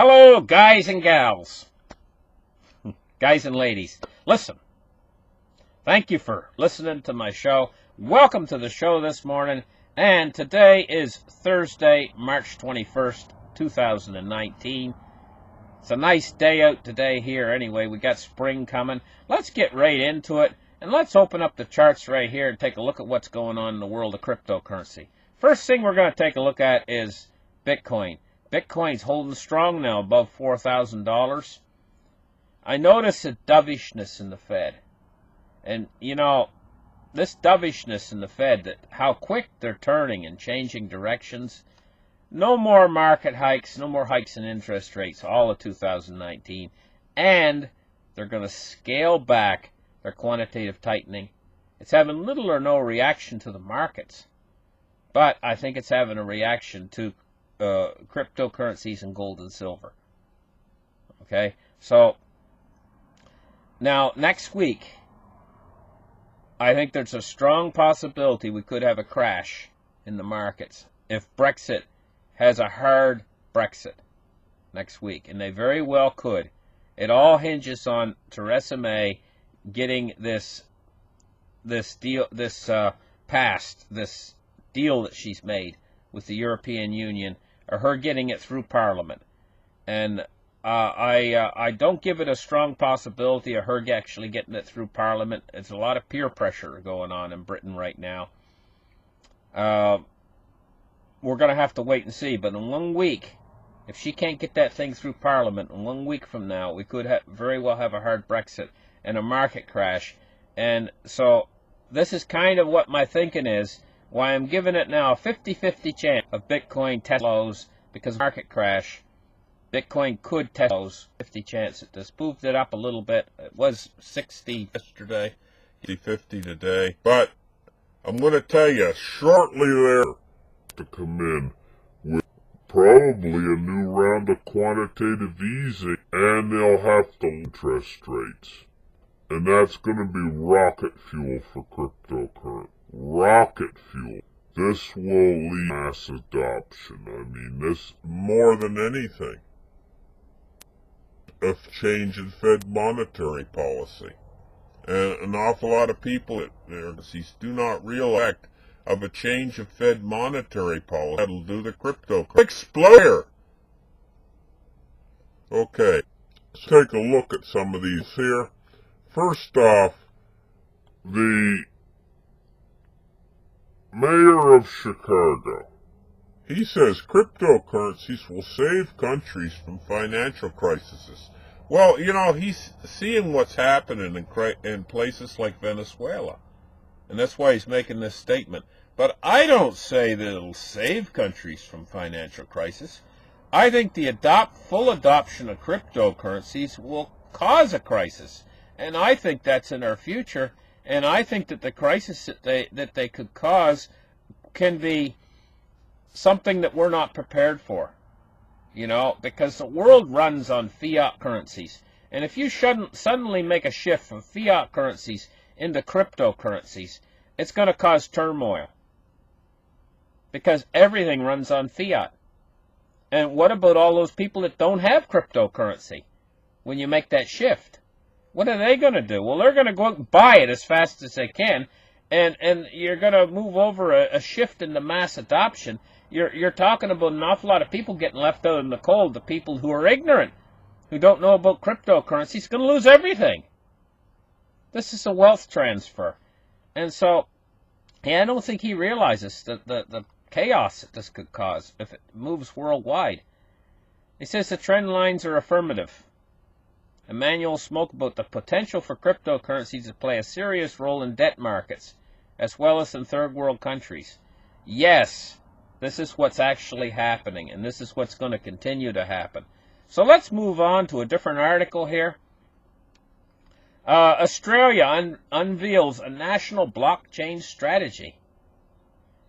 Hello, guys and gals, guys and ladies. Listen, thank you for listening to my show. Welcome to the show this morning. And today is Thursday, March 21st, 2019. It's a nice day out today here anyway. We got spring coming. Let's get right into it. And let's open up the charts right here and take a look at what's going on in the world of cryptocurrency. First thing we're going to take a look at is Bitcoin. Bitcoin's holding strong now, above $4,000. I notice a dovishness in the Fed. And, you know, this dovishness in the Fed, that how quick they're turning and changing directions. No more market hikes, no more hikes in interest rates, all of 2019. And they're going to scale back their quantitative tightening. It's having little or no reaction to the markets. But I think it's having a reaction to cryptocurrencies and gold and silver. Okay, so now next week, I think there's a strong possibility we could have a crash in the markets if Brexit has a hard Brexit next week, and they very well could. It all hinges on Theresa May getting this deal, passed, this deal that she's made with the European Union, or her getting it through Parliament. And I don't give it a strong possibility of her actually getting it through Parliament. It's a lot of peer pressure going on in Britain right now. We're going to have to wait and see. But in 1 week, if she can't get that thing through Parliament, in 1 week from now, we could very well have a hard Brexit and a market crash. And so this is kind of what my thinking is. Why I'm giving it now a 50-50 chance of Bitcoin test lows, because of market crash. Bitcoin could test lows, 50 chance at this. Moved it up a little bit. It was 60 yesterday, 50 today. But I'm going to tell you, shortly there to come in with probably a new round of quantitative easing, and they'll have to interest rates. And that's going to be rocket fuel for cryptocurrency. Rocket fuel. This will lead to mass adoption. I mean, this more than anything. A change in Fed monetary policy. And an awful lot of people do not realize of a change of Fed monetary policy that'll do the cryptocurrency. Explode. Okay, let's take a look at some of these here. First off, the mayor of Chicago. He says cryptocurrencies will save countries from financial crises. Well, you know, he's seeing what's happening in places like Venezuela. And that's why he's making this statement. But I don't say that it'll save countries from financial crisis. I think the full adoption of cryptocurrencies will cause a crisis. And I think that's in our future. And I think that the crisis that they could cause can be something that we're not prepared for. You know, because the world runs on fiat currencies. And if you suddenly make a shift from fiat currencies into cryptocurrencies, it's going to cause turmoil. Because everything runs on fiat. And what about all those people that don't have cryptocurrency when you make that shift? What are they going to do? Well, they're going to go out and buy it as fast as they can, and you're going to move over a shift in the mass adoption. You're talking about an awful lot of people getting left out in the cold. The people who are ignorant, who don't know about cryptocurrency, is going to lose everything. This is a wealth transfer. And so, I don't think he realizes the chaos that this could cause if it moves worldwide. He says the trend lines are affirmative. Emmanuel spoke about the potential for cryptocurrencies to play a serious role in debt markets, as well as in third world countries. Yes, this is what's actually happening, and this is what's going to continue to happen. So let's move on to a different article here. Australia unveils a national blockchain strategy.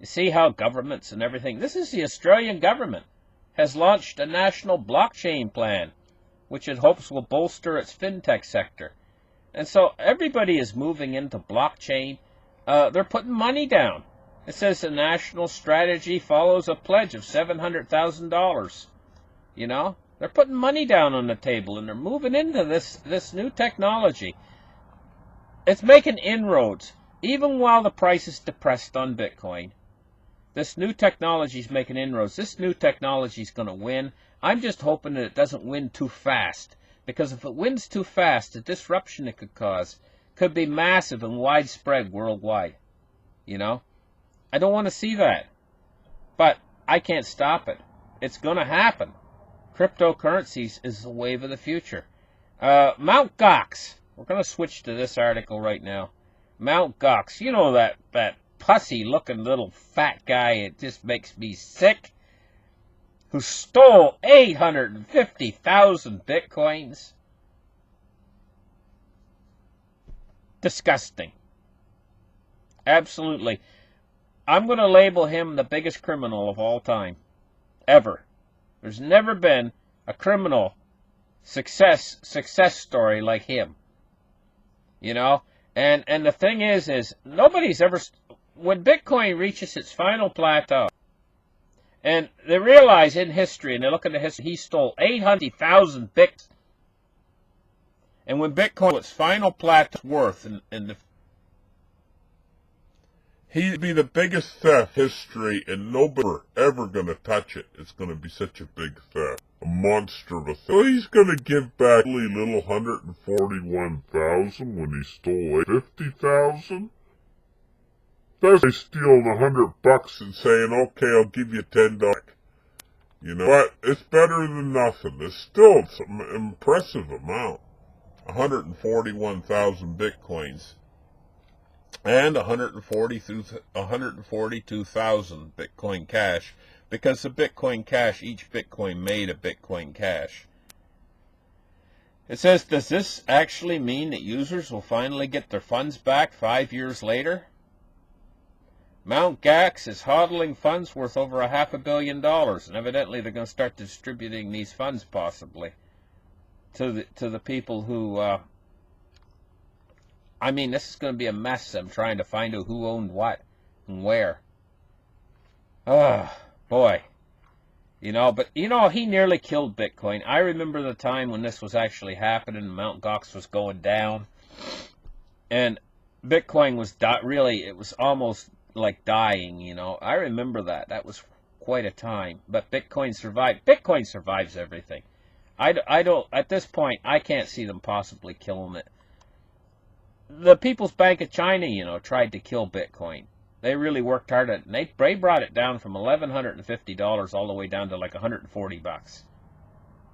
You see how governments and everything, this is the Australian government, has launched a national blockchain plan, which it hopes will bolster its fintech sector. And so everybody is moving into blockchain. They're putting money down. It says the national strategy follows a pledge of $700,000. You know, They're putting money down on the table, and they're moving into this new technology. It's making inroads, even while the price is depressed on Bitcoin. This new technology is making inroads. This new technology is going to win. I'm just hoping that it doesn't win too fast, because if it wins too fast, the disruption it could cause could be massive and widespread worldwide. You know? I don't want to see that. But I can't stop it. It's going to happen. Cryptocurrencies is the wave of the future. Mt. Gox. We're going to switch to this article right now. Mt. Gox. You know that pussy-looking little fat guy, it just makes me sick, who stole 850,000 Bitcoins? Disgusting. Absolutely. I'm going to label him the biggest criminal of all time. Ever. There's never been a criminal success story like him. You know? And the thing is nobody's ever... When Bitcoin reaches its final plateau, and they realize in history, and they look at the history, he stole 800,000 Bitcoins. And when Bitcoin, its final plateau worth, He'd be the biggest theft in history, and nobody ever gonna touch it. It's gonna be such a big theft. A monster of a theft. So he's gonna give back a little 141,000 when he stole 50,000? That's like stealing $100 and saying, okay, I'll give you $10. You know, but it's better than nothing. It's still an impressive amount. 141,000 Bitcoins. And 142,000 Bitcoin Cash, because the Bitcoin Cash, each Bitcoin made a Bitcoin Cash. It says, does this actually mean that users will finally get their funds back 5 years later? Mt. Gox is hodling funds worth over $500 million, and evidently they're going to start distributing these funds possibly to the people who... I mean, this is going to be a mess. I'm trying to find out who owned what and where. Oh, boy. You know, but, you know, he nearly killed Bitcoin. I remember the time when this was actually happening, Mt. Gox was going down, and Bitcoin was really, it was almost like dying, you know. I remember that. That was quite a time. But Bitcoin survived. Bitcoin survives everything. I don't, at this point, I can't see them possibly killing it. The People's Bank of China, you know, tried to kill Bitcoin. They really worked hard at it. And they brought it down from $1,150 all the way down to like $140.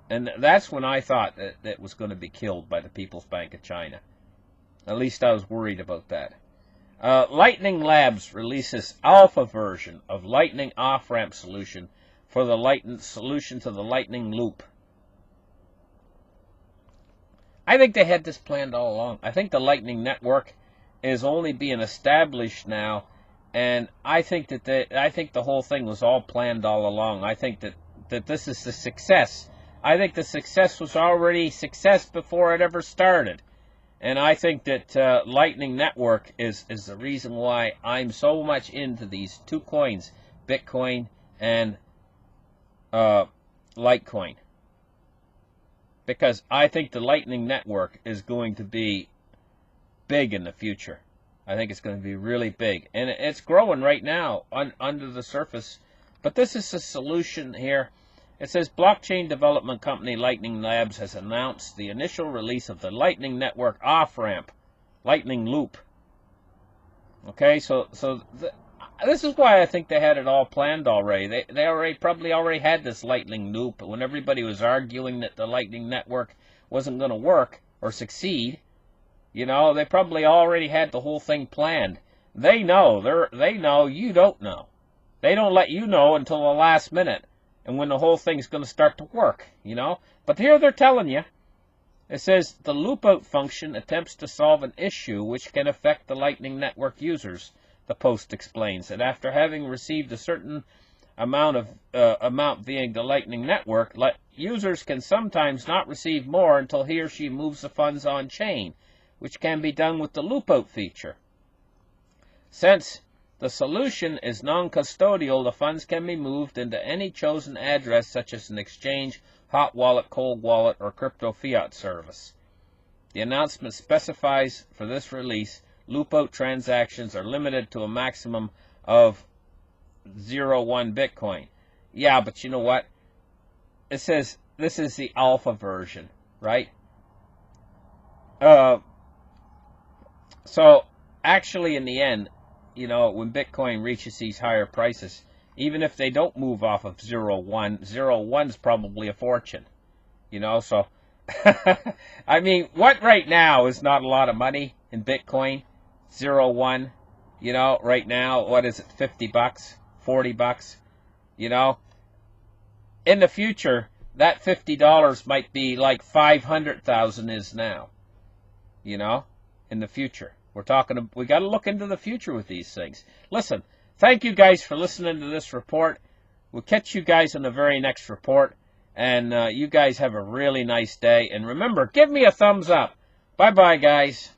And that's when I thought that it was going to be killed by the People's Bank of China. At least I was worried about that. Lightning Labs releases alpha version of Lightning off-ramp solution for the solution to the Lightning Loop. I think they had this planned all along. I think the Lightning Network is only being established now, and I think that the whole thing was all planned all along. I think that this is the success. I think the success was already success before it ever started. And I think that Lightning Network is the reason why I'm so much into these two coins, Bitcoin and Litecoin. Because I think the Lightning Network is going to be big in the future. I think it's going to be really big. And it's growing right now under the surface. But this is a solution here. It says blockchain development company Lightning Labs has announced the initial release of the Lightning Network off-ramp, Lightning Loop. Okay, so this is why I think they had it all planned already. They probably already had this Lightning Loop. When everybody was arguing that the Lightning Network wasn't going to work or succeed, you know, they probably already had the whole thing planned. They know. They know. You don't know. They don't let you know until the last minute, and when the whole thing's going to start to work, you know. But here they're telling you. It says the loopout function attempts to solve an issue which can affect the Lightning Network users. The post explains that after having received a certain amount via the Lightning Network, users can sometimes not receive more until he or she moves the funds on chain, which can be done with the loopout feature. Since the solution is non-custodial, the funds can be moved into any chosen address, such as an exchange hot wallet, cold wallet, or crypto fiat service. The announcement specifies for this release, loopout transactions are limited to a maximum of 0.1 Bitcoin. Yeah, but you know what? It says this is the alpha version, right? So actually, in the end, you know, when Bitcoin reaches these higher prices, even if they don't move off of 0.1, 0.1's probably a fortune, you know. So, I mean, what right now is not a lot of money in Bitcoin? 0.1, you know, right now, what is it, 50 bucks, 40 bucks, you know? In the future, that $50 might be like 500,000 is now, you know, in the future. We got to look into the future with these things. Listen, thank you guys for listening to this report. We'll catch you guys in the very next report. And you guys have a really nice day. And remember, give me a thumbs up. Bye-bye, guys.